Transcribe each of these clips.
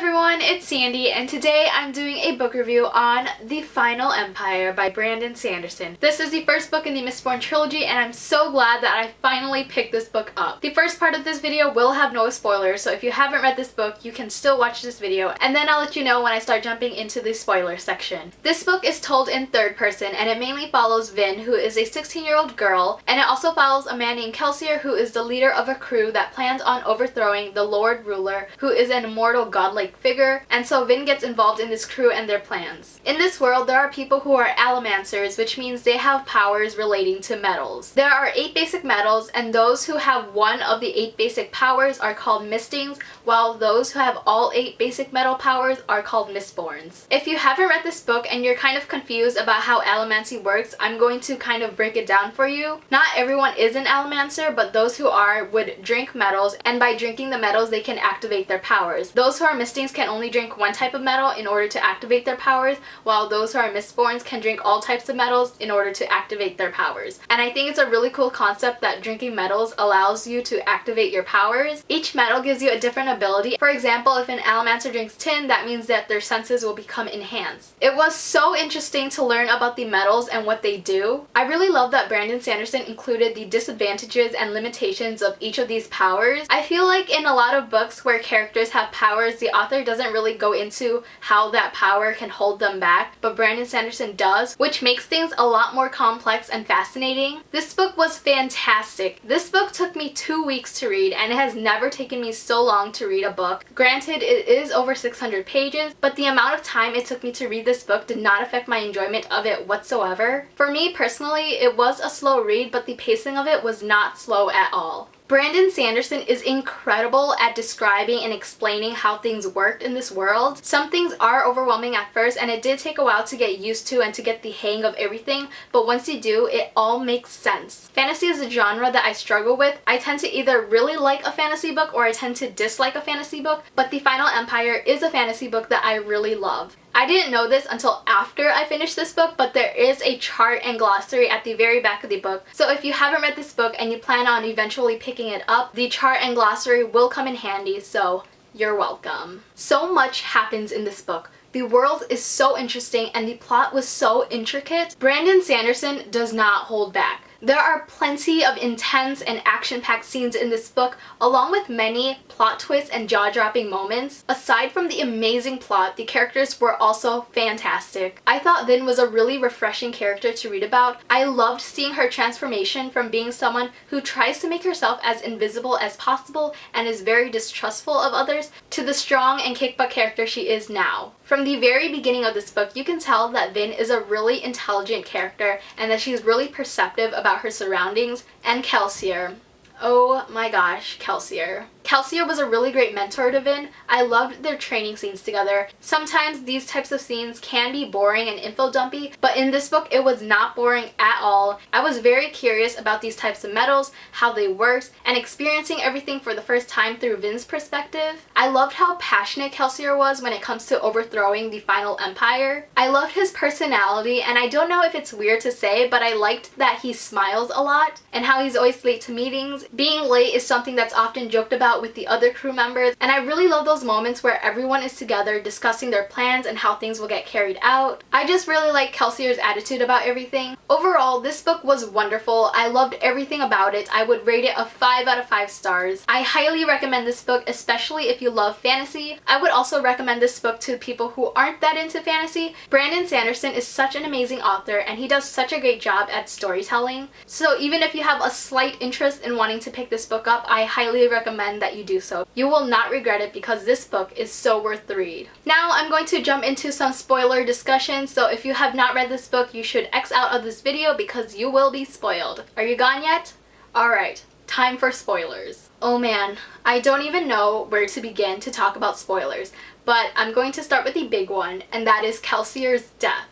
everyone, it's Sandy, and today I'm doing a book review on The Final Empire by Brandon Sanderson. This is the first book in the Mistborn trilogy, and I'm so glad that I finally picked this book up. The first part of this video will have no spoilers, so if you haven't read this book, you can still watch this video, and then I'll let you know when I start jumping into the spoiler section. This book is told in third person, and it mainly follows Vin, who is a 16-year-old girl, and it also follows a man named Kelsier, who is the leader of a crew that plans on overthrowing the Lord Ruler, who is an immortal godlike figure, and so Vin gets involved in this crew and their plans. In this world, there are people who are allomancers, which means they have powers relating to metals. There are 8 basic metals, and those who have one of the 8 basic powers are called Mistings, while those who have all 8 basic metal powers are called Mistborns. If you haven't read this book and you're kind of confused about how allomancy works, I'm going to kind of break it down for you. Not everyone is an allomancer, but those who are would drink metals, and by drinking the metals they can activate their powers. Those who are Mistings can only drink one type of metal in order to activate their powers, while those who are Mistborns can drink all types of metals in order to activate their powers. And I think it's a really cool concept that drinking metals allows you to activate your powers. Each metal gives you a different ability. For example, if an allomancer drinks tin, that means that their senses will become enhanced. It was so interesting to learn about the metals and what they do. I really love that Brandon Sanderson included the disadvantages and limitations of each of these powers. I feel like in a lot of books where characters have powers, the author doesn't really go into how that power can hold them back, but Brandon Sanderson does, which makes things a lot more complex and fascinating. This book was fantastic. This book took me 2 weeks to read, and it has never taken me so long to read a book. Granted, it is over 600 pages, but the amount of time it took me to read this book did not affect my enjoyment of it whatsoever. For me personally, it was a slow read, but the pacing of it was not slow at all. Brandon Sanderson is incredible at describing and explaining how things worked in this world. Some things are overwhelming at first, and it did take a while to get used to and to get the hang of everything, but once you do, it all makes sense. Fantasy is a genre that I struggle with. I tend to either really like a fantasy book or I tend to dislike a fantasy book, but The Final Empire is a fantasy book that I really love. I didn't know this until after I finished this book, but there is a chart and glossary at the very back of the book. So if you haven't read this book and you plan on eventually picking it up, the chart and glossary will come in handy, so you're welcome. So much happens in this book. The world is so interesting and the plot was so intricate. Brandon Sanderson does not hold back. There are plenty of intense and action-packed scenes in this book, along with many plot twists and jaw-dropping moments. Aside from the amazing plot, the characters were also fantastic. I thought Vin was a really refreshing character to read about. I loved seeing her transformation from being someone who tries to make herself as invisible as possible and is very distrustful of others, to the strong and kick-butt character she is now. From the very beginning of this book, you can tell that Vin is a really intelligent character and that she's really perceptive about her surroundings. And Kelsier. Oh my gosh, Kelsier. Kelsier was a really great mentor to Vin. I loved their training scenes together. Sometimes these types of scenes can be boring and info dumpy, but in this book it was not boring at all. I was very curious about these types of metals, how they worked, and experiencing everything for the first time through Vin's perspective. I loved how passionate Kelsier was when it comes to overthrowing the Final Empire. I loved his personality, and I don't know if it's weird to say, but I liked that he smiles a lot and how he's always late to meetings. Being late is something that's often joked about with the other crew members, and I really love those moments where everyone is together discussing their plans and how things will get carried out. I just really like Kelsier's attitude about everything. Overall, this book was wonderful. I loved everything about it. I would rate it a 5 out of 5 stars. I highly recommend this book, especially if you love fantasy. I would also recommend this book to people who aren't that into fantasy. Brandon Sanderson is such an amazing author, and he does such a great job at storytelling. So even if you have a slight interest in wanting to pick this book up, I highly recommend that you do so. You will not regret it because this book is so worth the read. Now I'm going to jump into some spoiler discussion, so if you have not read this book, you should X out of this video because you will be spoiled. Are you gone yet? Alright, time for spoilers. Oh man, I don't even know where to begin to talk about spoilers, but I'm going to start with the big one, and that is Kelsier's death.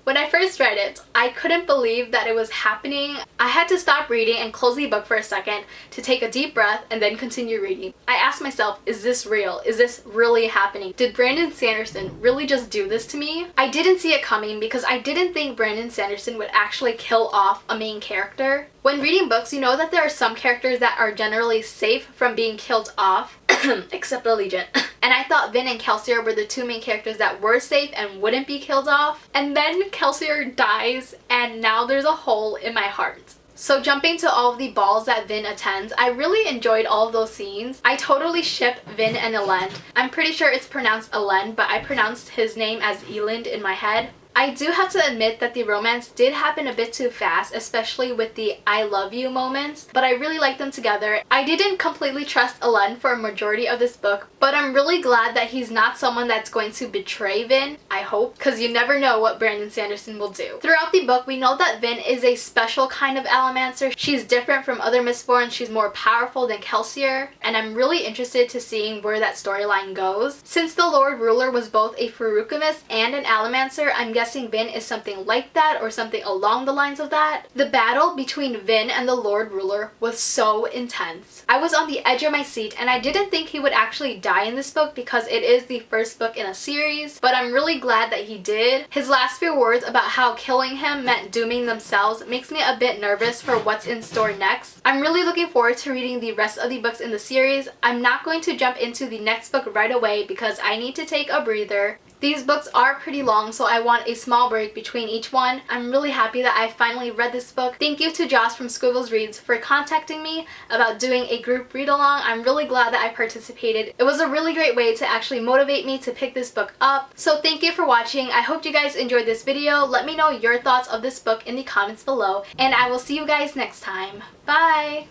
When I first read it, I couldn't believe that it was happening. I had to stop reading and close the book for a second to take a deep breath and then continue reading. I asked myself, is this real? Is this really happening? Did Brandon Sanderson really just do this to me? I didn't see it coming because I didn't think Brandon Sanderson would actually kill off a main character. When reading books, you know that there are some characters that are generally safe from being killed off. except Allegiant. And I thought Vin and Kelsier were the two main characters that were safe and wouldn't be killed off. And then Kelsier dies, and now there's a hole in my heart. So jumping to all of the balls that Vin attends, I really enjoyed all of those scenes. I totally ship Vin and Elend. I'm pretty sure it's pronounced Elend, but I pronounced his name as Elend in my head. I do have to admit that the romance did happen a bit too fast, especially with the I love you moments, but I really liked them together. I didn't completely trust Elend for a majority of this book, but I'm really glad that he's not someone that's going to betray Vin, I hope, because you never know what Brandon Sanderson will do. Throughout the book, we know that Vin is a special kind of Alamancer. She's different from other Mistborn, she's more powerful than Kelsier, and I'm really interested to seeing where that storyline goes. Since the Lord Ruler was both a Feruchemist and an Alamancer, I'm guessing Vin is something like that or something along the lines of that. The battle between Vin and the Lord Ruler was so intense. I was on the edge of my seat and I didn't think he would actually die in this book because it is the first book in a series, but I'm really glad that he did. His last few words about how killing him meant dooming themselves makes me a bit nervous for what's in store next. I'm really looking forward to reading the rest of the books in the series. I'm not going to jump into the next book right away because I need to take a breather. These books are pretty long, so I want a small break between each one. I'm really happy that I finally read this book. Thank you to Joss from Squiggles Reads for contacting me about doing a group read-along. I'm really glad that I participated. It was a really great way to actually motivate me to pick this book up. So thank you for watching. I hope you guys enjoyed this video. Let me know your thoughts of this book in the comments below, and I will see you guys next time. Bye!